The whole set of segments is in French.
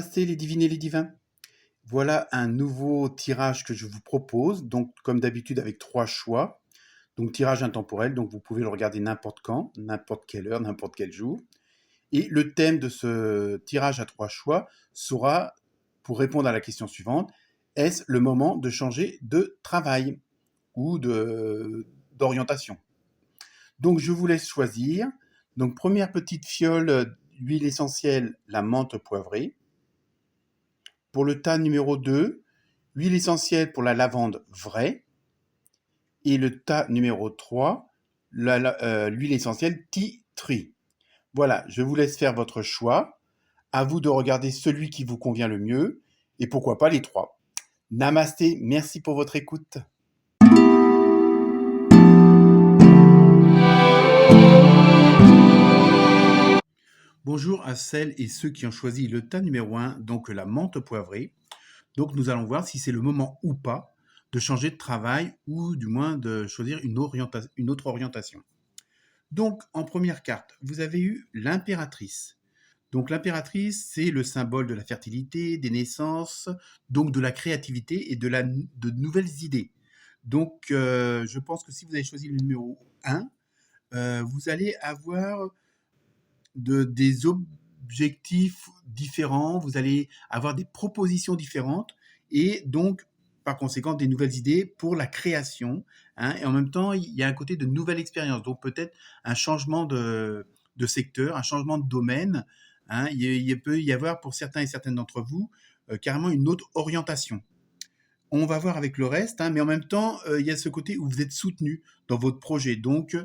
Namasté les divines et les divins. Voilà un nouveau tirage que je vous propose, donc comme d'habitude avec 3 choix. Donc tirage intemporel, donc vous pouvez le regarder n'importe quand, n'importe quelle heure, n'importe quel jour. Et le thème de ce tirage à 3 choix sera, pour répondre à la question suivante, est-ce le moment de changer de travail ou d'orientation? Donc je vous laisse choisir. Donc première petite fiole d'huile essentielle, la menthe poivrée. Pour le tas numéro 2, huile essentielle pour la lavande vraie. Et le tas numéro 3, l'huile essentielle Tea Tree. Voilà, je vous laisse faire votre choix. À vous de regarder celui qui vous convient le mieux. Et pourquoi pas les 3. Namasté, merci pour votre écoute. Bonjour à celles et ceux qui ont choisi le tas numéro 1, donc la menthe poivrée. Donc nous allons voir si c'est le moment ou pas de changer de travail ou du moins de choisir une autre orientation. Donc en première carte, vous avez eu l'impératrice. Donc l'impératrice, c'est le symbole de la fertilité, des naissances, donc de la créativité et de nouvelles idées. Donc je pense que si vous avez choisi le numéro 1, vous allez avoir des objectifs différents, vous allez avoir des propositions différentes et donc par conséquent des nouvelles idées pour la création. Et en même temps, il y a un côté de nouvelle expérience, donc peut-être un changement de secteur, un changement de domaine. Il peut y avoir pour certains et certaines d'entre vous carrément une autre orientation. On va voir avec le reste, mais en même temps, il y a ce côté où vous êtes soutenu dans votre projet. Donc,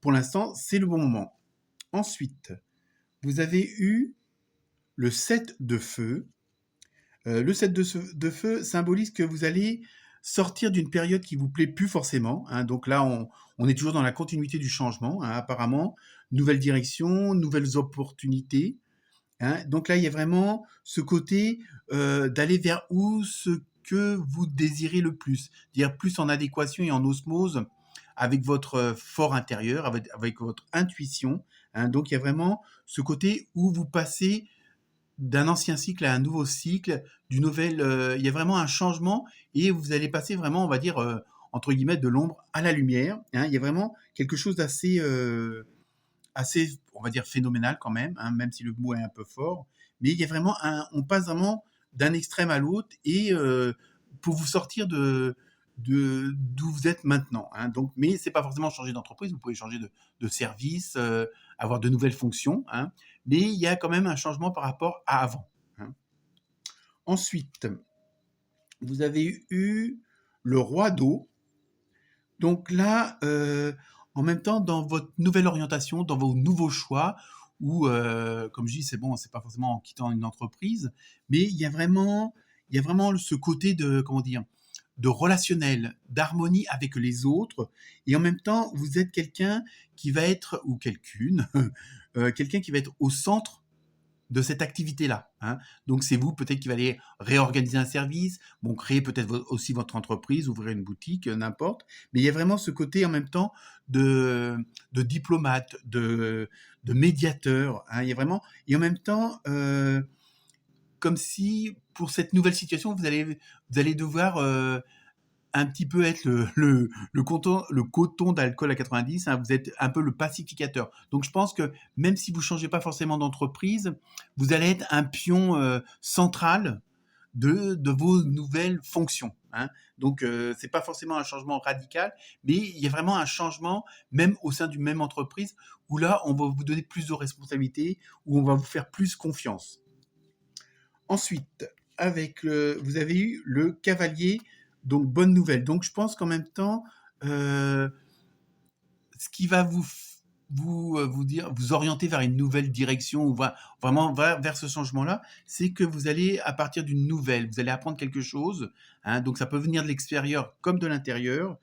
pour l'instant, c'est le bon moment. Ensuite, vous avez eu le 7 de feu. Le 7 de feu symbolise que vous allez sortir d'une période qui vous plaît plus forcément. Donc là, on est toujours dans la continuité du changement, apparemment. Nouvelle direction, nouvelles opportunités. Donc là, il y a vraiment ce côté d'aller vers où ce que vous désirez le plus. Dire plus en adéquation et en osmose avec votre fort intérieur, avec votre intuition. Donc il y a vraiment ce côté où vous passez d'un ancien cycle à un nouveau cycle, il y a vraiment un changement et vous allez passer vraiment, on va dire, entre guillemets, de l'ombre à la lumière. Il y a vraiment quelque chose assez, on va dire, phénoménal quand même, même si le mot est un peu fort. Mais il y a vraiment on passe vraiment d'un extrême à l'autre et pour vous sortir d'où vous êtes maintenant. Donc, mais c'est pas forcément changer d'entreprise, vous pouvez changer de service, avoir de nouvelles fonctions, mais il y a quand même un changement par rapport à avant. Ensuite, vous avez eu le roi d'eau. Donc là, en même temps, dans votre nouvelle orientation, dans vos nouveaux choix, ou comme je dis, c'est bon, c'est pas forcément en quittant une entreprise, mais il y a vraiment ce côté de, comment dire, de relationnel, d'harmonie avec les autres, et en même temps, vous êtes quelqu'un qui va être, ou quelqu'une, quelqu'un qui va être au centre de cette activité-là. Donc c'est vous peut-être qui va aller réorganiser un service, créer peut-être aussi votre entreprise, ouvrir une boutique, n'importe. Mais il y a vraiment ce côté en même temps de diplomate, de médiateur. Il y a vraiment et en même temps comme si pour cette nouvelle situation vous allez devoir un petit peu être le coton d'alcool à 90, vous êtes un peu le pacificateur. Donc je pense que même si vous ne changez pas forcément d'entreprise, vous allez être un pion central de vos nouvelles fonctions. Donc ce n'est pas forcément un changement radical, mais il y a vraiment un changement même au sein d'une même entreprise où là on va vous donner plus de responsabilités, où on va vous faire plus confiance. Ensuite, vous avez eu le cavalier, donc bonne nouvelle. Donc je pense qu'en même temps, ce qui va vous orienter vers une nouvelle direction ou vraiment vers ce changement-là, c'est que vous allez à partir d'une nouvelle, vous allez apprendre quelque chose. Donc ça peut venir de l'extérieur comme de l'intérieur.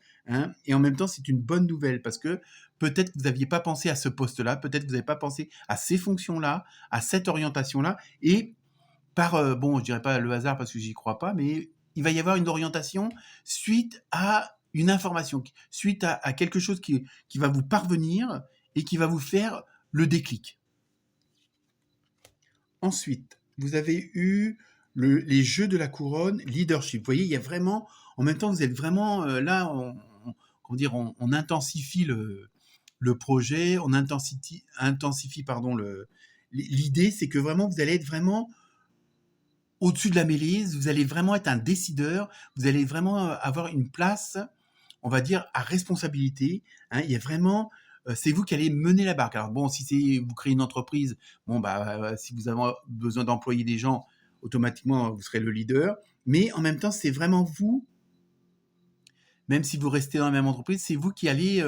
Et en même temps, c'est une bonne nouvelle parce que peut-être que vous n'aviez pas pensé à ce poste-là, peut-être que vous n'avez pas pensé à ces fonctions-là, à cette orientation-là, et je dirais pas le hasard parce que j'y crois pas, mais il va y avoir une orientation suite à une information, suite à quelque chose qui va vous parvenir et qui va vous faire le déclic. Ensuite, vous avez eu les jeux de la couronne leadership. Vous voyez, il y a vraiment, en même temps, vous êtes vraiment là, comment dire, on intensifie le projet, on intensifie pardon, l'idée, c'est que vraiment, vous allez être vraiment au-dessus de la mêlée, vous allez vraiment être un décideur, vous allez vraiment avoir une place, on va dire, à responsabilité. Hein. Il y a vraiment, c'est vous qui allez mener la barque. Alors bon, si c'est vous créez une entreprise, bon bah si vous avez besoin d'employer des gens, automatiquement vous serez le leader. Mais en même temps, c'est vraiment vous, même si vous restez dans la même entreprise, c'est vous qui allez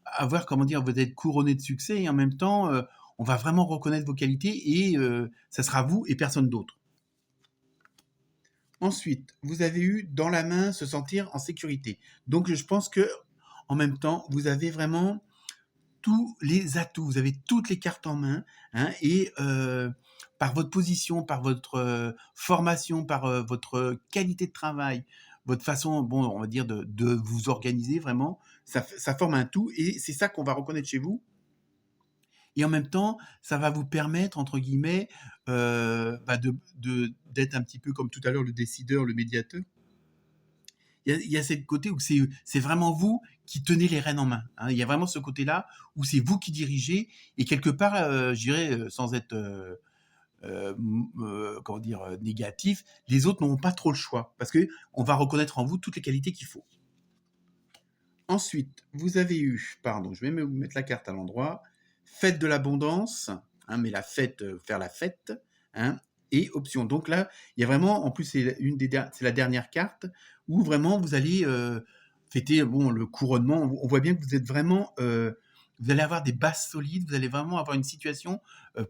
avoir, comment dire, vous êtes couronné de succès et en même temps, on va vraiment reconnaître vos qualités et ça sera vous et personne d'autre. Ensuite, vous avez eu dans la main se sentir en sécurité. Donc, je pense que en même temps, vous avez vraiment tous les atouts, vous avez toutes les cartes en main, hein, et par votre position, par votre formation, par votre qualité de travail, votre façon, bon, on va dire, de vous organiser vraiment, ça forme un tout et c'est ça qu'on va reconnaître chez vous. Et en même temps, ça va vous permettre, entre guillemets, d'être un petit peu comme tout à l'heure le décideur, le médiateur. Il y a ce côté où c'est vraiment vous qui tenez les rênes en main. Hein. Il y a vraiment ce côté-là où c'est vous qui dirigez et quelque part, je dirais, sans être comment dire, négatif, les autres n'auront pas trop le choix parce que on va reconnaître en vous toutes les qualités qu'il faut. Ensuite, vous avez eu, pardon, je vais me mettre la carte à l'endroit, fête de l'abondance, hein, mais la fête, faire la fête, hein, et option. Donc là, il y a vraiment, en plus, c'est la dernière carte où vraiment vous allez fêter bon, le couronnement. On voit bien que vous êtes vraiment, vous allez avoir des bases solides, vous allez vraiment avoir une situation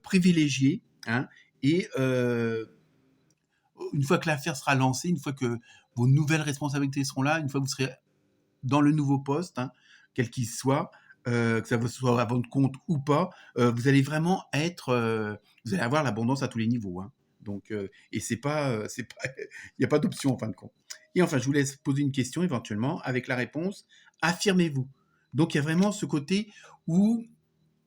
privilégiée, hein, et une fois que l'affaire sera lancée, une fois que vos nouvelles responsabilités seront là, une fois que vous serez dans le nouveau poste, hein, quel qu'il soit, que ça soit à votre compte ou pas, vous allez vraiment être, vous allez avoir l'abondance à tous les niveaux. Hein. Donc, et c'est pas, il n'y a pas d'option en fin de compte. Et enfin, je vous laisse poser une question éventuellement avec la réponse. Affirmez-vous. Donc, il y a vraiment ce côté où,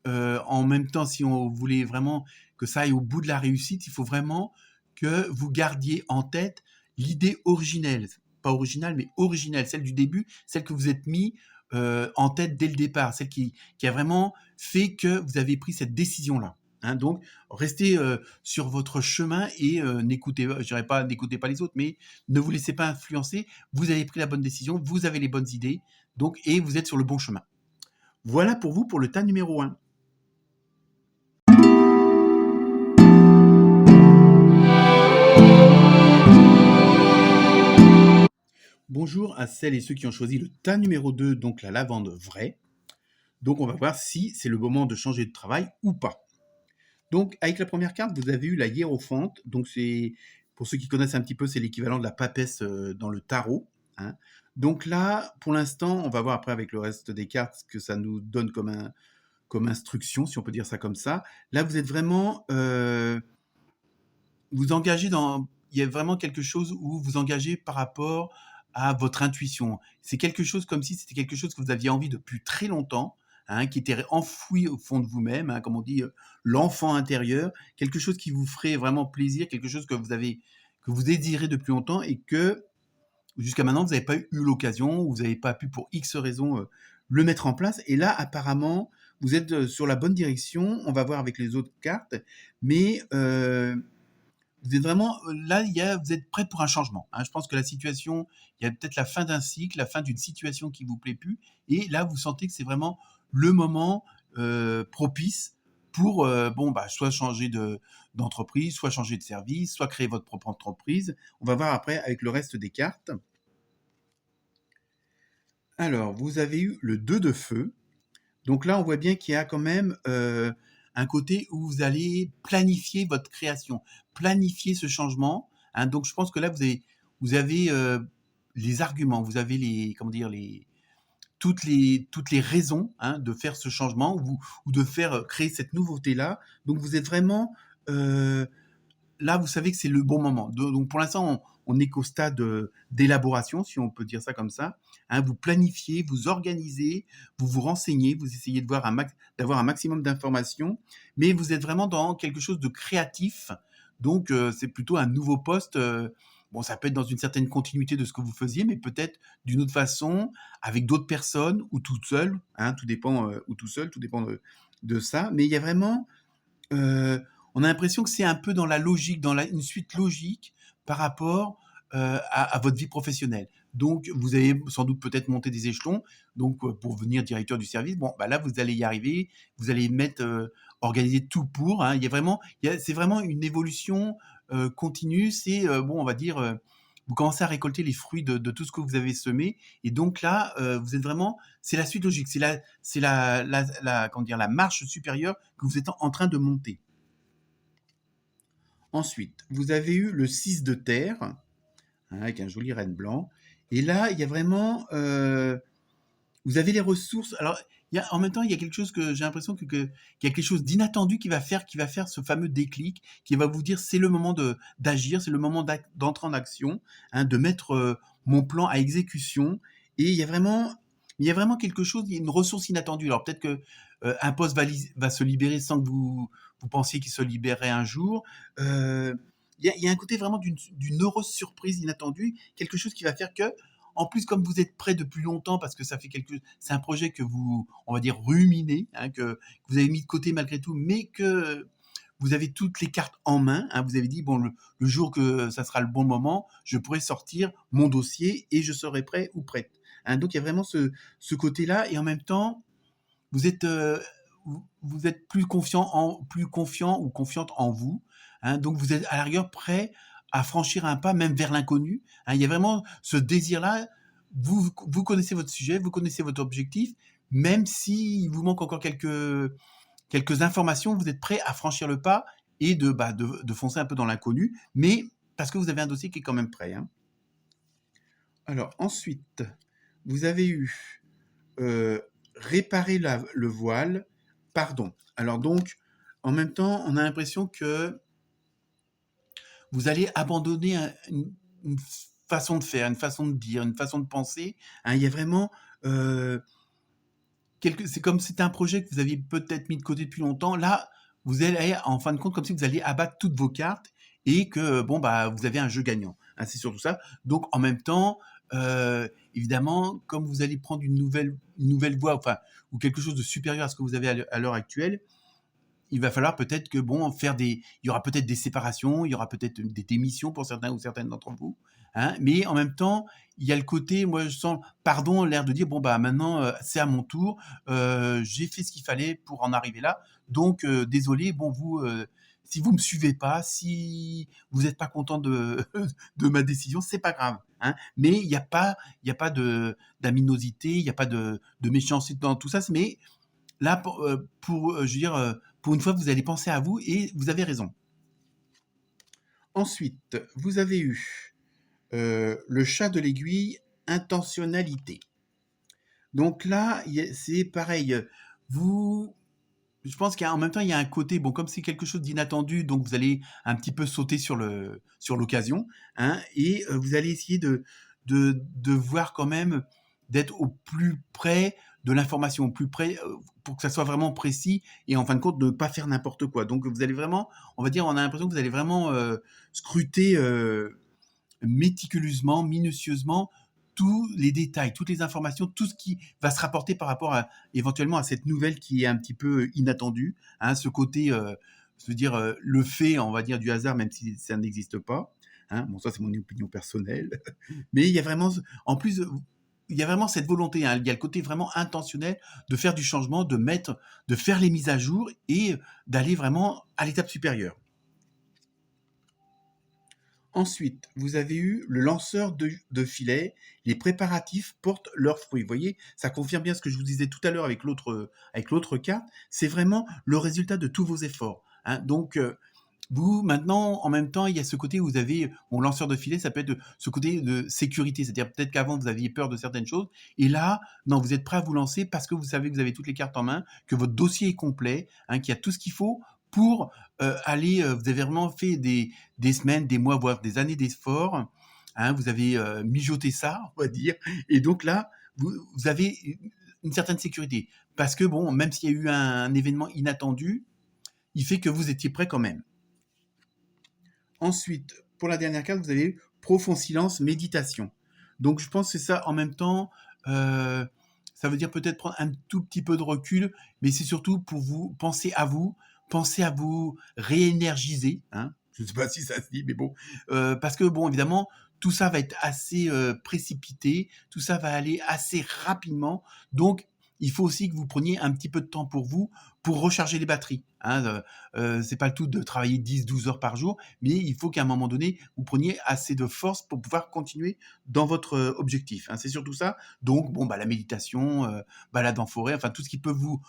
en même temps, si on voulait vraiment que ça aille au bout de la réussite, il faut vraiment que vous gardiez en tête l'idée originelle, pas originale, mais originelle, celle du début, celle que vous êtes mis en tête dès le départ, celle qui a vraiment fait que vous avez pris cette décision-là. Hein, donc, restez sur votre chemin et je dirais pas n'écoutez pas les autres, mais ne vous laissez pas influencer. Vous avez pris la bonne décision, vous avez les bonnes idées, donc et vous êtes sur le bon chemin. Voilà pour vous pour le tas numéro 1. Bonjour à celles et ceux qui ont choisi le tas numéro 2, donc la lavande vraie. Donc on va voir si c'est le moment de changer de travail ou pas. Donc avec la première carte, vous avez eu la hiérophante. Donc c'est, pour ceux qui connaissent un petit peu, c'est l'équivalent de la papesse dans le tarot. Hein. Donc là, pour l'instant, on va voir après avec le reste des cartes ce que ça nous donne comme instruction, si on peut dire ça comme ça. Là, vous êtes vraiment... vous engagez dans... Il y a vraiment quelque chose où vous engagez par rapport à votre intuition. C'est quelque chose comme si c'était quelque chose que vous aviez envie depuis très longtemps, hein, qui était enfoui au fond de vous-même, hein, comme on dit, l'enfant intérieur, quelque chose qui vous ferait vraiment plaisir, quelque chose que vous désirez depuis longtemps et que jusqu'à maintenant vous n'avez pas eu l'occasion, ou vous n'avez pas pu pour X raisons le mettre en place. Et là, apparemment, vous êtes sur la bonne direction. On va voir avec les autres cartes, mais vous êtes vraiment là, vous êtes prêt pour un changement. Hein. Je pense que la situation, il y a peut-être la fin d'un cycle, la fin d'une situation qui vous plaît plus, et là vous sentez que c'est vraiment le moment propice pour soit changer d'entreprise, soit changer de service, soit créer votre propre entreprise. On va voir après avec le reste des cartes. Alors, vous avez eu le 2 de feu. Donc là, on voit bien qu'il y a quand même un côté où vous allez planifier votre création, planifier ce changement. Hein. Donc je pense que là, vous avez les arguments, vous avez toutes les raisons, hein, de faire ce changement ou de faire créer cette nouveauté-là. Donc vous êtes vraiment là, vous savez que c'est le bon moment. Donc pour l'instant, on n'est qu'au stade d'élaboration, si on peut dire ça comme ça. Hein, vous planifiez, vous organisez, vous vous renseignez, vous essayez d'avoir un maximum d'informations, mais vous êtes vraiment dans quelque chose de créatif, Donc, c'est plutôt un nouveau poste. Bon, ça peut être dans une certaine continuité de ce que vous faisiez, mais peut-être d'une autre façon, avec d'autres personnes ou toute seule, hein, tout dépend, ou tout seul, tout dépend de ça. Mais il y a vraiment, on a l'impression que c'est un peu dans la logique, une suite logique par rapport à votre vie professionnelle. Donc, vous allez sans doute peut-être monter des échelons. Donc, pour devenir directeur du service, bon, bah là, vous allez y arriver. Vous allez organiser tout pour. Hein. C'est vraiment une évolution continue. C'est bon, on va dire, vous commencez à récolter les fruits de tout ce que vous avez semé. Et donc là, vous êtes vraiment, c'est la suite logique. Comment dire, la marche supérieure que vous êtes en train de monter. Ensuite, vous avez eu le 6 de terre, hein, avec un joli reine blanc. Et là, il y a vraiment, vous avez les ressources. Alors, en même temps, il y a quelque chose que j'ai l'impression qu'il y a quelque chose d'inattendu qui va faire ce fameux déclic, qui va vous dire c'est le moment d'agir, c'est le moment d'entrer en action, hein, de mettre mon plan à exécution. Et il y a vraiment quelque chose, il y a une ressource inattendue. Alors peut-être que un poste va se libérer sans que vous pensiez qu'il se libérerait un jour. Il y a un côté vraiment d'une heureuse surprise inattendue, quelque chose qui va faire que en plus, comme vous êtes prêt depuis longtemps, parce que c'est un projet que vous, on va dire, ruminez, hein, que vous avez mis de côté malgré tout, mais que vous avez toutes les cartes en main. Hein, vous avez dit, bon, le jour que ça sera le bon moment, je pourrai sortir mon dossier et je serai prêt ou prête. Hein, donc, il y a vraiment ce côté-là. Et en même temps, vous êtes, vous êtes plus confiant ou confiante en vous. Hein, donc, vous êtes à la rigueur prêt à franchir un pas, même vers l'inconnu. Hein, il y a vraiment ce désir-là. Vous connaissez votre sujet, vous connaissez votre objectif, même s'il vous manque encore quelques informations, vous êtes prêt à franchir le pas et de foncer un peu dans l'inconnu, mais parce que vous avez un dossier qui est quand même prêt. Hein. Alors ensuite, vous avez eu réparer le voile, pardon. Alors donc, en même temps, on a l'impression que vous allez abandonner une façon de faire, une façon de dire, une façon de penser. Hein, il y a vraiment c'est comme si c'était un projet que vous aviez peut-être mis de côté depuis longtemps. Là, vous allez, en fin de compte, comme si vous alliez abattre toutes vos cartes et que bon bah vous avez un jeu gagnant. Hein, c'est surtout ça. Donc en même temps, évidemment, comme vous allez prendre une nouvelle voie, enfin, ou quelque chose de supérieur à ce que vous avez à l'heure actuelle, il va falloir peut-être que il y aura peut-être des séparations, il y aura peut-être des démissions pour certains ou certaines d'entre vous. Hein, mais en même temps, il y a le côté, moi je sens, pardon, l'air de dire bon bah maintenant c'est à mon tour, j'ai fait ce qu'il fallait pour en arriver là, donc désolé, bon si vous me suivez pas, si vous n'êtes pas content de de ma décision, c'est pas grave. Hein, mais il y a pas d'aminosité, il y a pas de méchanceté dans tout ça, mais là je veux dire, pour une fois vous allez penser à vous et vous avez raison. Ensuite, vous avez eu le chat de l'aiguille, intentionnalité. Donc là, c'est pareil. Je pense qu'en même temps, il y a un côté, bon, comme c'est quelque chose d'inattendu, donc vous allez un petit peu sauter sur l'occasion, hein, et vous allez essayer de voir quand même, d'être au plus près de l'information, au plus près, pour que ça soit vraiment précis, et en fin de compte, de ne pas faire n'importe quoi. Donc vous allez vraiment, on va dire, on a l'impression que vous allez vraiment scruter méticuleusement, minutieusement, tous les détails, toutes les informations, tout ce qui va se rapporter par rapport éventuellement à cette nouvelle qui est un petit peu inattendue. Hein, ce côté, je veux dire, le fait, on va dire, du hasard, même si ça n'existe pas. Hein, bon, ça, c'est mon opinion personnelle. Mais il y a vraiment, en plus, il y a vraiment cette volonté. Hein, il y a le côté vraiment intentionnel de faire du changement, de faire les mises à jour et d'aller vraiment à l'étape supérieure. Ensuite, vous avez eu le lanceur de filet. Les préparatifs portent leurs fruits. Vous voyez, ça confirme bien ce que je vous disais tout à l'heure avec l'autre carte. C'est vraiment le résultat de tous vos efforts. Hein. Donc, vous, maintenant, en même temps, il y a ce côté où vous avez, lanceur de filet, ça peut être ce côté de sécurité. C'est-à-dire peut-être qu'avant, vous aviez peur de certaines choses. Et là, non, vous êtes prêt à vous lancer parce que vous savez que vous avez toutes les cartes en main, que votre dossier est complet, hein, qu'il y a tout ce qu'il faut pour aller, vous avez vraiment fait des semaines, des mois, voire des années d'efforts. Hein, vous avez mijoté ça, on va dire. Et donc là, vous avez une certaine sécurité. Parce que, bon, même s'il y a eu un événement inattendu, il fait que vous étiez prêt quand même. Ensuite, pour la dernière carte, vous avez eu profond silence, méditation. Donc, je pense que c'est ça en même temps. Ça veut dire peut-être prendre un tout petit peu de recul, mais c'est surtout pour vous penser à vous réénergiser. Hein. Je ne sais pas si ça se dit, mais bon. Parce que, bon, évidemment, tout ça va être assez précipité, tout ça va aller assez rapidement. Donc, il faut aussi que vous preniez un petit peu de temps pour vous, pour recharger les batteries. Hein. C'est pas le tout de travailler 10-12 heures par jour, mais il faut qu'à un moment donné, vous preniez assez de force pour pouvoir continuer dans votre objectif. Hein. C'est surtout ça. Donc, bon, bah, la méditation, balade en forêt, enfin, tout ce qui peut vous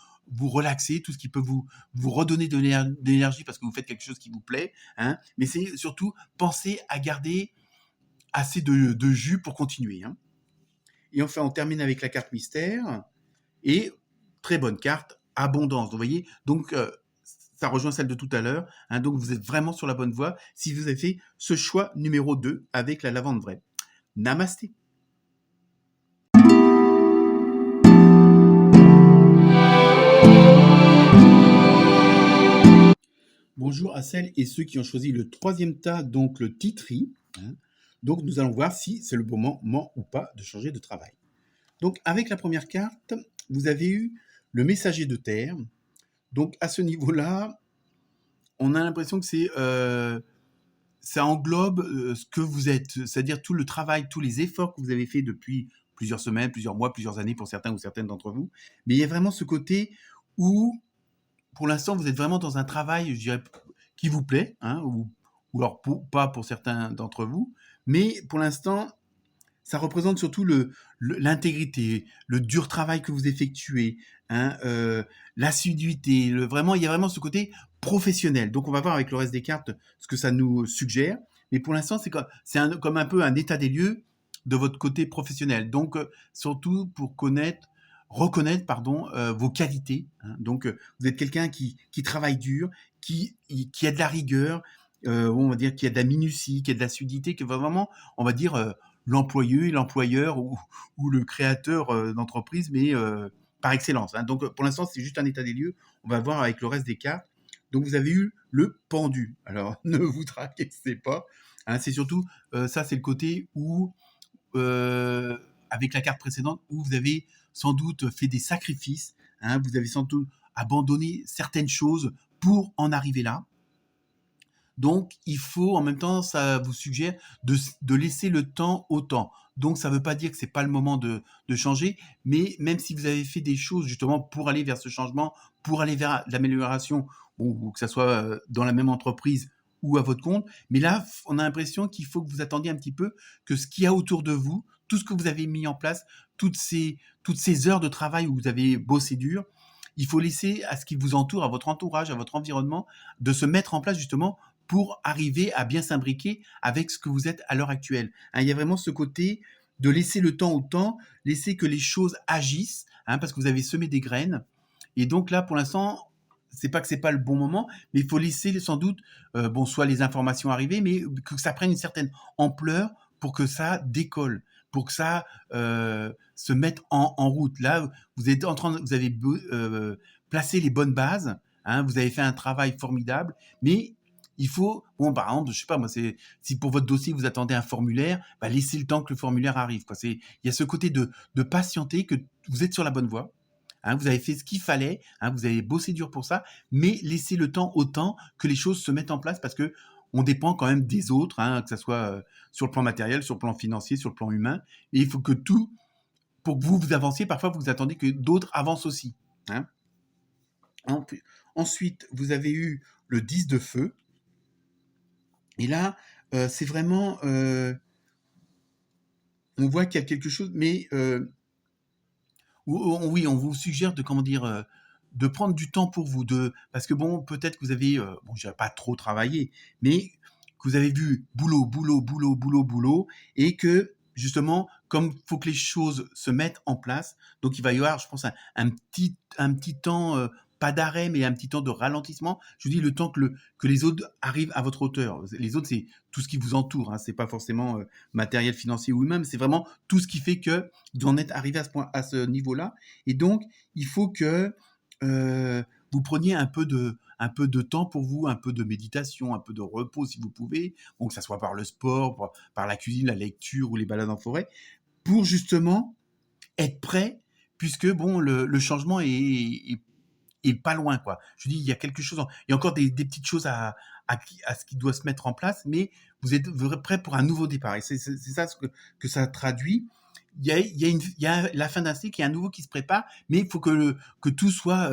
relaxer, tout ce qui peut vous redonner de l'énergie parce que vous faites quelque chose qui vous plaît. Hein. Mais c'est surtout penser à garder assez de jus pour continuer. Hein. Et enfin, on termine avec la carte mystère. Et très bonne carte, abondance. Vous voyez, donc ça rejoint celle de tout à l'heure. Hein, donc vous êtes vraiment sur la bonne voie si vous avez fait ce choix numéro 2 avec la lavande vraie. Namasté. Bonjour à celles et ceux qui ont choisi le troisième tas, donc le titri. Hein. Donc nous allons voir si c'est le bon moment ou pas de changer de travail. Donc avec la première carte, vous avez eu le messager de terre. Donc à ce niveau-là, on a l'impression que ça englobe ce que vous êtes, c'est-à-dire tout le travail, tous les efforts que vous avez fait depuis plusieurs semaines, plusieurs mois, plusieurs années pour certains ou certaines d'entre vous. Mais il y a vraiment ce côté où, pour l'instant, vous êtes vraiment dans un travail, je dirais, qui vous plaît, hein, ou alors pas pour certains d'entre vous, mais pour l'instant, ça représente surtout l'intégrité, le dur travail que vous effectuez, hein, l'assiduité. Vraiment, il y a vraiment ce côté professionnel. Donc, on va voir avec le reste des cartes ce que ça nous suggère. Mais pour l'instant, c'est comme un peu un état des lieux de votre côté professionnel. Donc, surtout pour reconnaître vos qualités. Hein. Donc, vous êtes quelqu'un qui travaille dur, qui a de la rigueur, on va dire qui a de la minutie, qui a de l'assiduité, qui va vraiment, on va dire, l'employé, l'employeur ou le créateur d'entreprise, mais par excellence. Hein. Donc, pour l'instant, c'est juste un état des lieux. On va voir avec le reste des cartes. Donc, vous avez eu le pendu. Alors, ne vous tracassez pas. Hein, c'est surtout, ça, c'est le côté où, avec la carte précédente, où vous avez sans doute fait des sacrifices. Hein, vous avez sans doute abandonné certaines choses pour en arriver là. Donc, il faut, en même temps, ça vous suggère de laisser le temps au temps. Donc, ça ne veut pas dire que c'est pas le moment de changer, mais même si vous avez fait des choses justement pour aller vers ce changement, pour aller vers l'amélioration, ou que ça soit dans la même entreprise ou à votre compte, mais là, on a l'impression qu'il faut que vous attendiez un petit peu que ce qu'il y a autour de vous, tout ce que vous avez mis en place, toutes ces heures de travail où vous avez bossé dur, il faut laisser à ce qui vous entoure, à votre entourage, à votre environnement, de se mettre en place justement pour arriver à bien s'imbriquer avec ce que vous êtes à l'heure actuelle. Hein, il y a vraiment ce côté de laisser le temps au temps, laisser que les choses agissent, hein, parce que vous avez semé des graines. Et donc là, pour l'instant, c'est pas que c'est pas le bon moment, mais il faut laisser sans doute, soit les informations arriver, mais que ça prenne une certaine ampleur pour que ça décolle, pour que ça se mette en route. Là, vous êtes vous avez placé les bonnes bases, hein, vous avez fait un travail formidable, mais il faut, bon, par exemple, je sais pas moi, si pour votre dossier vous attendez un formulaire, bah, laissez le temps que le formulaire arrive. Quoi. Il y a ce côté de patienter, que vous êtes sur la bonne voie. Hein, vous avez fait ce qu'il fallait, hein, vous avez bossé dur pour ça, mais laissez le temps au temps que les choses se mettent en place parce que on dépend quand même des autres, hein, que ce soit sur le plan matériel, sur le plan financier, sur le plan humain. Et il faut que pour que vous avanciez, parfois vous attendez que d'autres avancent aussi. Hein. Ensuite, vous avez eu le 10 de feu. Et là, c'est vraiment, on voit qu'il y a quelque chose, mais oui, on vous suggère de prendre du temps pour vous, parce que bon, peut-être que vous avez, je dirais pas trop travaillé, mais que vous avez vu boulot, boulot, boulot, boulot, boulot, et que justement, comme faut que les choses se mettent en place, donc il va y avoir, je pense, un petit temps, pas d'arrêt, mais un petit temps de ralentissement. Je vous dis le temps que les autres arrivent à votre hauteur. Les autres, c'est tout ce qui vous entoure. Hein, c'est pas forcément matériel, financier ou humain, mais c'est vraiment tout ce qui fait que vous en êtes arrivé à ce niveau-là. Et donc, il faut que vous preniez un peu de temps pour vous, un peu de méditation, un peu de repos si vous pouvez, bon, que ça soit par le sport, par la cuisine, la lecture ou les balades en forêt, pour justement être prêt, puisque bon, le changement est pas loin, quoi. Je dis, il y a quelque chose, il y a encore des petites choses à ce qui doit se mettre en place, mais vous êtes prêt pour un nouveau départ. Et c'est ça ce que ça traduit. Il y a la fin d'un cycle, il y a un nouveau qui se prépare, mais il faut que tout soit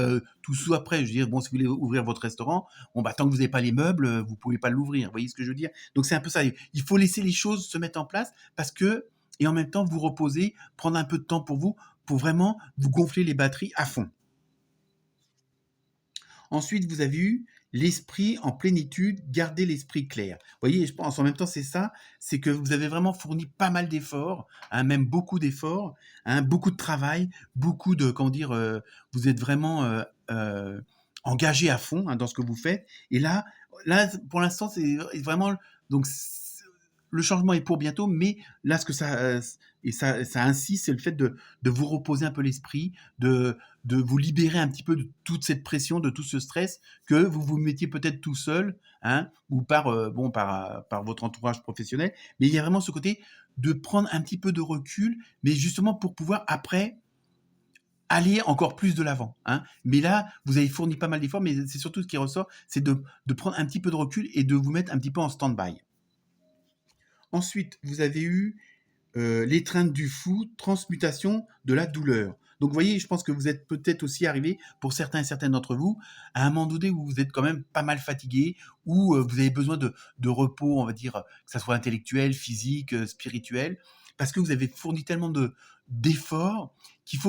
prêt. Je veux dire, bon, si vous voulez ouvrir votre restaurant, bon, bah, tant que vous n'avez pas les meubles, vous pouvez pas l'ouvrir. Vous voyez ce que je veux dire? Donc c'est un peu ça. Il faut laisser les choses se mettre en place parce que, et en même temps vous reposer, prendre un peu de temps pour vraiment vous gonfler les batteries à fond. Ensuite, vous avez eu l'esprit en plénitude, garder l'esprit clair. Vous voyez, je pense en même temps, c'est ça, c'est que vous avez vraiment fourni pas mal d'efforts, hein, même beaucoup d'efforts, hein, beaucoup de travail, beaucoup de, comment dire, vous êtes vraiment engagé à fond, hein, dans ce que vous faites. Et là, pour l'instant, c'est vraiment, donc, le changement est pour bientôt, mais là, ce que ça insiste, c'est le fait de vous reposer un peu l'esprit, de vous libérer un petit peu de toute cette pression, de tout ce stress que vous vous mettiez peut-être tout seul, hein, ou par votre entourage professionnel. Mais il y a vraiment ce côté de prendre un petit peu de recul, mais justement pour pouvoir après aller encore plus de l'avant, hein. Mais là, vous avez fourni pas mal d'efforts, mais c'est surtout ce qui ressort, c'est de prendre un petit peu de recul et de vous mettre un petit peu en stand-by. Ensuite, vous avez eu l'étreinte du fou, transmutation de la douleur. Donc, vous voyez, je pense que vous êtes peut-être aussi arrivé, pour certains et certaines d'entre vous, à un moment donné où vous êtes quand même pas mal fatigué, où vous avez besoin de repos, on va dire, que ça soit intellectuel, physique, spirituel, parce que vous avez fourni tellement d'efforts il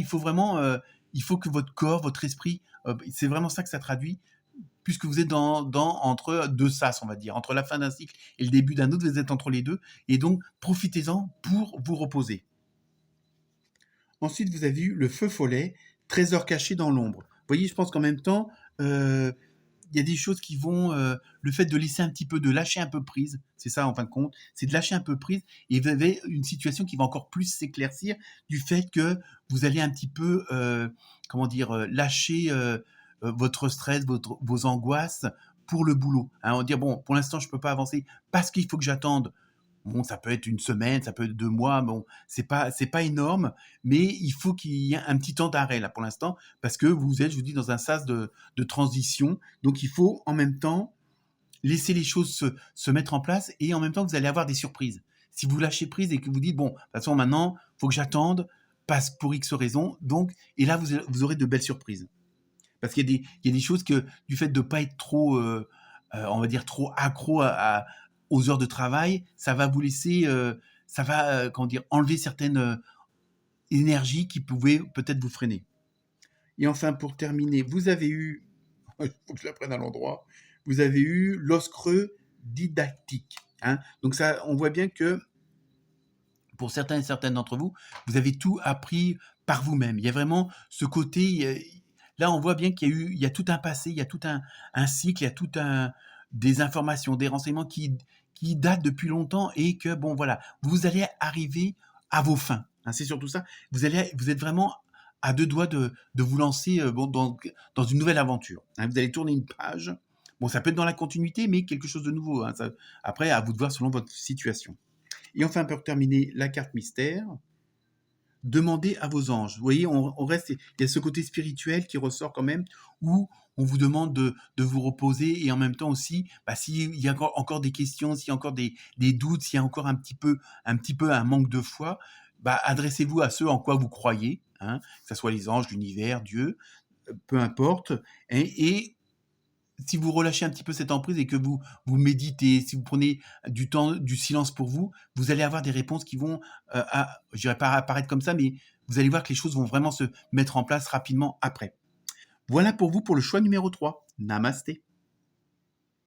faut vraiment, il faut que votre corps, votre esprit, c'est vraiment ça que ça traduit, puisque vous êtes entre deux sas, on va dire, entre la fin d'un cycle et le début d'un autre, vous êtes entre les deux, et donc profitez-en pour vous reposer. Ensuite, vous avez eu le feu follet, trésor caché dans l'ombre. Vous voyez, je pense qu'en même temps, il y a des choses qui vont, le fait de laisser un petit peu, de lâcher un peu prise, c'est ça en fin de compte, c'est de lâcher un peu prise, et vous avez une situation qui va encore plus s'éclaircir du fait que vous allez un petit peu, comment dire, lâcher votre stress, vos angoisses pour le boulot. Hein, on va dire, bon, pour l'instant, je ne peux pas avancer parce qu'il faut que j'attende. Bon, ça peut être une semaine, ça peut être 2 mois, bon, c'est pas énorme, mais il faut qu'il y ait un petit temps d'arrêt là pour l'instant, parce que vous êtes, je vous dis, dans un sas de transition, donc il faut en même temps laisser les choses se mettre en place, et en même temps vous allez avoir des surprises. Si vous lâchez prise et que vous dites, bon, de toute façon maintenant, il faut que j'attende, parce pour X raisons, donc, et là vous aurez de belles surprises. Parce qu'il y a des choses que, du fait de ne pas être trop, on va dire, trop accro aux heures de travail, ça va vous laisser, ça va, comment dire, enlever certaines énergies qui pouvaient peut-être vous freiner. Et enfin, pour terminer, vous avez eu, il faut que je la prenne à l'endroit, vous avez eu l'os creux didactique, hein. Donc ça, on voit bien que pour certains et certaines d'entre vous, vous avez tout appris par vous-même. Il y a vraiment ce côté, là on voit bien il y a tout un passé, il y a tout un cycle, il y a des informations, des renseignements qui datent depuis longtemps, et que, bon voilà, vous allez arriver à vos fins, hein, c'est surtout ça. Vous êtes vraiment à 2 doigts de vous lancer, bon, dans une nouvelle aventure, hein. Vous allez tourner une page. Bon, ça peut être dans la continuité, mais quelque chose de nouveau, hein. Après, à vous de voir selon votre situation. Et enfin, pour terminer, la carte mystère, demandez à vos anges. Vous voyez, on reste, il y a ce côté spirituel qui ressort quand même, où on vous demande de vous reposer, et en même temps aussi, bah, s'il y a encore des questions, s'il y a encore des doutes, s'il y a encore un petit peu un manque de foi, bah, adressez-vous à ceux en quoi vous croyez, hein, que ce soit les anges, l'univers, Dieu, peu importe, et si vous relâchez un petit peu cette emprise et que vous méditez, si vous prenez du temps, du silence pour vous, vous allez avoir des réponses qui vont, je dirais pas apparaître comme ça, mais vous allez voir que les choses vont vraiment se mettre en place rapidement après. Voilà pour vous pour le choix numéro 3. Namasté.